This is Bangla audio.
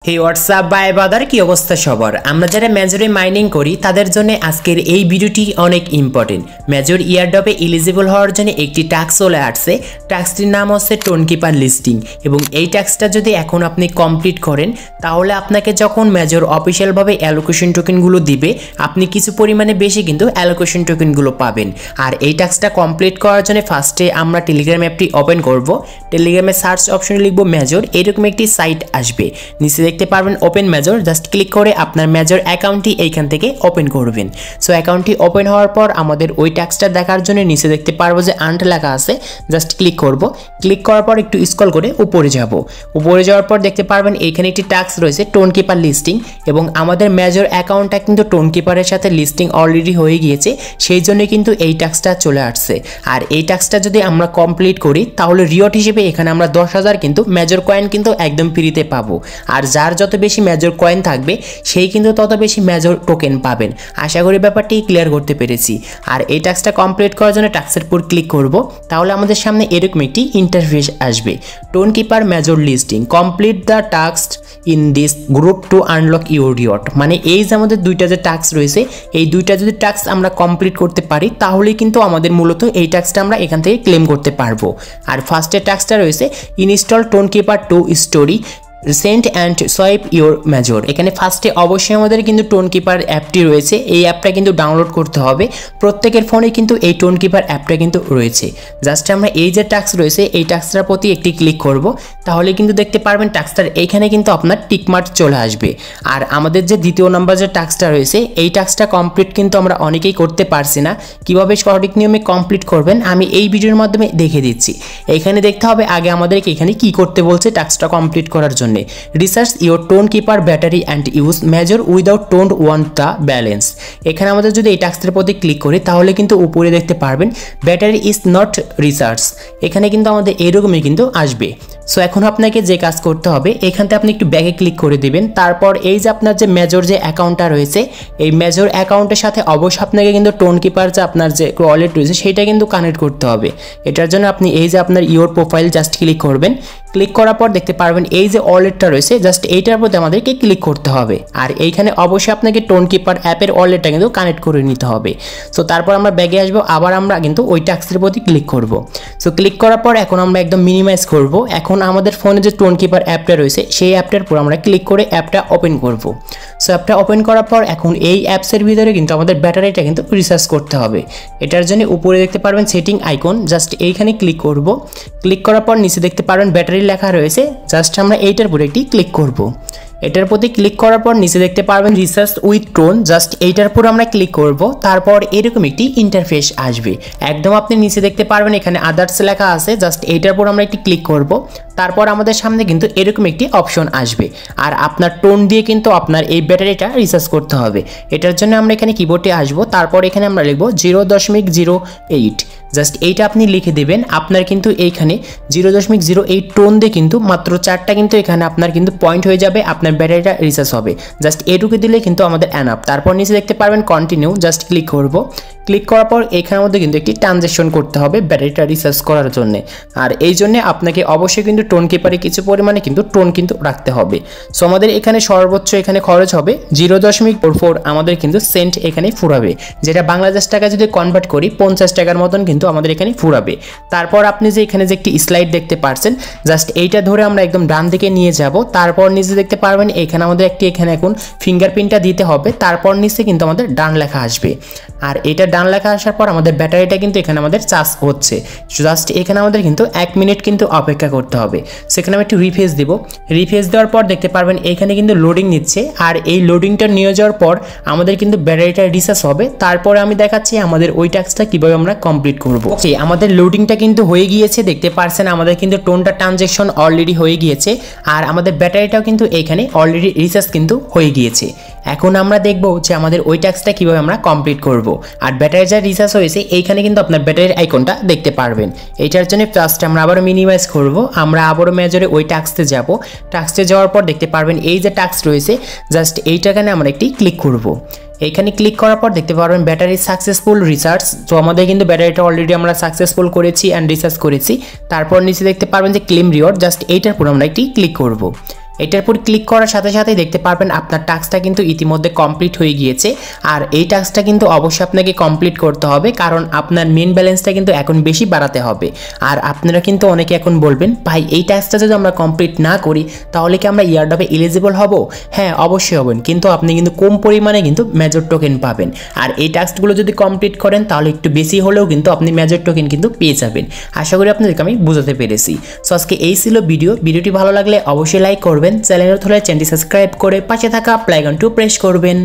হে হোয়াটসঅ্যাপ বাই বাদার কি অবস্থা সবার। আমরা যারা মেজরে মাইনিং করি তাদের জন্য আজকের এই ভিডিওটি অনেক ইম্পর্টেন্ট। মেজর ইয়ারড্রপে এলিজিবল হওয়ার জন্য একটি টাস্ক চলে আসছে। টাস্কটির নাম হচ্ছে টোন কিপার লিস্টিং এবং এই টাস্কটা যদি এখন আপনি কমপ্লিট করেন তাহলে আপনাকে যখন মেজর অফিসিয়ালভাবে অ্যালোকেশন টোকেনগুলো দিবে আপনি কিছু পরিমাণে বেশি কিন্তু অ্যালোকেশন টোকেনগুলো পাবেন। আর এই টাস্কটা কমপ্লিট করার জন্য ফার্স্টে আমরা টেলিগ্রাম অ্যাপটি ওপেন করব। টেলিগ্রামে সার্চ অপশনে লিখব মেজর, এরকম একটি সাইট আসবে। নিচে দেখতে পারবেন ওপেন মেজর, জাস্ট ক্লিক করে আপনার মেজর অ্যাকাউন্টটি এইখান থেকে ওপেন করবেন। সো অ্যাকাউন্টটি ওপেন হওয়ার পর আমাদের ওই টাস্কটা দেখার জন্য নিচে দেখতে পারবো যে আন্ট লেখা আছে, জাস্ট ক্লিক করব। ক্লিক করার পর একটু স্ক্রল করে উপরে যাব। উপরে যাওয়ার পর দেখতে পারবেন এইখানে একটি টাস্ক রয়েছে টোন কিপার লিস্টিং এবং আমাদের মেজর অ্যাকাউন্টটা কিন্তু টোন কিপারের সাথে লিস্টিং অলরেডি হয়ে গিয়েছে, সেই জন্য কিন্তু এই টাস্কটা চলে আসছে। আর এই টাস্কটা যদি আমরা কমপ্লিট করি তাহলে রিওয়ার্ড হিসেবে এখানে আমরা 10,000 কিন্তু মেজর কয়েন কিন্তু একদম ফ্রিতে পাবো। আর যার যত বেশি মেজর কয়েন থাকবে সেই কিন্তু তত বেশি মেজর টোকেন পাবেন। আশা করি ব্যাপারটি ক্লিয়ার করতে পেরেছি। আর এই টাস্কটা কমপ্লিট করার জন্য টাস্কের উপর ক্লিক করব, তাহলে আমাদের সামনে এরকম একটি ইন্টারফেস আসবে। Tone keeper major listing, complete the task in this group two unlock your reward. মানে এই যে আমাদের দুইটা যে টাস্ক রয়েছে এই দুইটা যদি টাস্ক আমরা কমপ্লিট করতে পারি তাহলে কিন্তু আমাদের মূলত এই টাস্কটা আমরা এখান থেকে ক্লেম করতে পারবো। আর ফার্স্টের টাস্কটা রয়েছে install Tonkeeper to story sent and swipe your major. এখানে ফার্স্টে অবশ্যই আমাদের কিন্তু টোন কিপার অ্যাপটি রয়েছে, এই অ্যাপটা কিন্তু ডাউনলোড করতে হবে। প্রত্যেকের ফোনে কিন্তু এই টোন কিপার অ্যাপটা কিন্তু রয়েছে। জাস্ট আমরা এই যে টাস্ক রয়েছে এই টাস্কটার প্রতি একটি ক্লিক করব, তাহলে কিন্তু দেখতে পারবেন টাস্কটার এইখানে কিন্তু আপনার টিকমার্ক চলে আসবে। আর আমাদের যে দ্বিতীয় নম্বর যে টাস্কটা রয়েছে এই টাস্কটা কমপ্লিট কিন্তু আমরা অনেকেই করতে পারছি না। কিভাবে সঠিক নিয়মে কমপ্লিট করবেন আমি এই ভিডিওর মাধ্যমে দেখে দিচ্ছি। এইখানে দেখতে হবে আগে আমাদেরকে এখানে কি করতে বলছে টাস্কটা কমপ্লিট করার জন্য। Research your tone keeper battery and use major without toned want the balance. এখানে আমাদের যদি এই টাস্কের প্রতি ক্লিক করি তাহলে কিন্তু উপরে দেখতে পারবেন ব্যাটারি ইজ নট রিসার্চ, এখানে কিন্তু আমাদের এরকমই কিন্তু আসবে। সো এখন আপনাকে যে কাজ করতে হবে এখান থেকে আপনি একটু ব্যাগে ক্লিক করে দিবেন। তারপর এই যে আপনার যে মেজর যে অ্যাকাউন্টটা রয়েছে এই মেজর অ্যাকাউন্টের সাথে অবশ্যই আপনাকে কিন্তু টোন কিপার যে আপনার যে ওয়ালেট রয়েছে সেইটা কিন্তু কানেক্ট করতে হবে। এটার জন্য আপনি এই যে আপনার ইওর প্রোফাইল জাস্ট ক্লিক করবেন। ক্লিক করার পর দেখতে পারবেন এই যে ওয়ালেটটা রয়েছে জাস্ট এইটার প্রতি আমাদেরকে ক্লিক করতে হবে। আর এইখানে অবশ্যই আপনাকে টোন কিপার অ্যাপের ওয়ালেটটা কিন্তু কানেক্ট করে নিতে হবে। সো তারপর আমরা ব্যাগে আসবো, আবার আমরা কিন্তু ওই টাস্কের প্রতি ক্লিক করব। সো ক্লিক করার পর এখন আমরা একদম মিনিমাইজ করব। এখন আমাদের ফোনে যে টোন কিপার অ্যাপটা রয়েছে সেই অ্যাপটার উপর আমরা ক্লিক করে অ্যাপটা ওপেন করব। সো অ্যাপটা ওপেন করার পর এখন এই অ্যাপসের ভিতরে কিন্তু আমাদের ব্যাটারিটা কিন্তু রিচার্জ করতে হবে। এটার জন্য উপরে দেখতে পারবেন সেটিং আইকন, জাস্ট এইখানে ক্লিক করব। ক্লিক করার পর নিচে দেখতে পারবেন ব্যাটারি লেখা রয়েছে, জাস্ট আমরা এইটার উপরে একটি ক্লিক করব। এটার প্রতি ক্লিক করার পর নিচে দেখতে পারবেন রিসার্চ উইথ টোন, জাস্ট এইটার উপর আমরা ক্লিক করব। তারপর এরকম একটি ইন্টারফেস আসবে। একদম আপনি নিচে দেখতে পারবেন এখানে আদার্স লেখা আছে, জাস্ট এইটার উপর আমরা একটি ক্লিক করব। তারপর আমাদের সামনে কিন্তু এরকম একটি অপশন আসবে। আর আপনার টোন দিয়ে কিন্তু আপনার এই ব্যাটারিটা রিচার্জ করতে হবে। এটার জন্য আমরা এখানে কিবোর্ডে আসবো, তারপর এখানে আমরা লিখবো 0.08, জাস্ট এইটা আপনি লিখে দেবেন। আপনার কিন্তু এইখানে 0.08 টোন দিয়ে কিন্তু মাত্র 4টা কিন্তু এখানে আপনার কিন্তু পয়েন্ট হয়ে যাবে, আপনার ব্যাটারিটা রিচার্জ হবে। জাস্ট এটুকু দিলে কিন্তু আমাদের এনাফ। তারপর নিচে দেখতে পারবেন কন্টিনিউ, জাস্ট ক্লিক করব। ক্লিক করার পর এখানের মধ্যে কিন্তু একটি ট্রানজ্যাকশন করতে হবে ব্যাটারিটা রিচার্জ করার জন্য। আর এই জন্য আপনাকে অবশ্যই কিন্তু টোন কিপারে কিছু পরিমাণে কিন্তু টোন কিন্তু রাখতে হবে। সো আমাদের এখানে সর্বোচ্চ এখানে খরচ হবে 0.44 আমাদের কিন্তু সেন্ট এখানে ফুরাবে, যেটা বাংলাদেশ টাকা যদি কনভার্ট করি 50 টাকার মতন কিন্তু আমাদের এখানে ফুরাবে। তারপর আপনি যে এখানে যে একটি স্লাইড দেখতে পাচ্ছেন জাস্ট এইটা ধরে আমরা একদম ডান দিকে নিয়ে যাব। তারপর নিচে দেখতে পারবেন এখানে আমাদের একটি এখানে এখন ফিঙ্গারপ্রিন্টটা দিতে হবে। তারপর নিচে কিন্তু আমাদের ডান লেখা আসবে। আর এটা ডান লেখা আসার পর আমাদের ব্যাটারিটা কিন্তু এখানে আমাদের চার্জ হচ্ছে। জাস্ট এখানে আমাদের কিন্তু 1 মিনিট কিন্তু অপেক্ষা করতে হবে। সেখানে আমি একটু রিফ্রেশ দিব। রিফ্রেশ দেওয়ার পর দেখতে পারবেন এখানে কিন্তু লোডিং নিচ্ছে। আর এই লোডিংটা নিয়ে যাওয়ার পর আমাদের কিন্তু ব্যাটারিটা রিচার্জ হবে। তারপরে আমি দেখাচ্ছি আমাদের ওই টাস্কটা কিভাবে আমরা কমপ্লিট করব। ওকে, আমাদের লোডিংটা কিন্তু হয়ে গিয়েছে, দেখতে পারছেন আমাদের কিন্তু টোনটা ট্রানজ্যাকশন অলরেডি হয়ে গিয়েছে। আর আমাদের ব্যাটারিটাও কিন্তু এখানে অলরেডি রিচার্জ কিন্তু হয়ে গিয়েছে। এখন আমরা দেখব যে আমাদের ওই টাস্কটা কিভাবে আমরা কমপ্লিট করব। আর ব্যাটারি যা রিচার্জ হয়েছে এইখানে কিন্তু আপনার ব্যাটারির আইকনটা দেখতে পারবেন। এইটার জন্য টাস্কটা আমরা আবারও মিনিমাইজ করব। আমরা আবারও মেজরে ওই টাস্কে যাব। টাস্কে যাওয়ার পর দেখতে পারবেন এই যে টাস্ক রয়েছে জাস্ট এইটাখানে আমরা একটি ক্লিক করব। এখানে ক্লিক করার পর দেখতে পারবেন ব্যাটারি সাকসেসফুল রিচার্জ। তো আমাদের কিন্তু ব্যাটারিটা অলরেডি আমরা সাকসেসফুল করেছি অ্যান্ড রিচার্জ করেছি। তারপর নিচে দেখতে পারবেন যে ক্লেম রিওয়ার্ড, জাস্ট এইটার উপর আমরা একটি ক্লিক করব। এটার উপর ক্লিক করার সাথে সাথেই দেখতে পারবেন আপনার টাস্কটা কিন্তু ইতিমধ্যে কমপ্লিট হয়ে গিয়েছে। আর এই টাস্কটা কিন্তু অবশ্যই আপনাকে কমপ্লিট করতে হবে, কারণ আপনার মেন ব্যালেন্সটা কিন্তু এখন বেশি বাড়াতে হবে। আর আপনারা কিন্তু অনেকে এখন বলবেন, ভাই এই টাস্কটা যদি আমরা কমপ্লিট না করি তাহলে কি আমরা ইয়ারড্রপে এলিজিবল হব? হ্যাঁ, অবশ্যই হবেন, কিন্তু আপনি কিন্তু কম পরিমাণে কিন্তু মেজর টোকেন পাবেন। আর এই টাস্কগুলো যদি কমপ্লিট করেন তাহলে একটু বেশি হলেও কিন্তু আপনি মেজর টোকেন কিন্তু পেয়ে যাবেন। আশা করি আপনাদেরকে আমি বোঝাতে পেরেছি। সো আজকে এই ছিল ভিডিওটি ভালো লাগলে অবশ্যই লাইক করবেন, চ্যানেলে হলে চ্যানেলটি সাবস্ক্রাইব করে পাশে থাকা বেল আইকনটি প্রেস করবেন।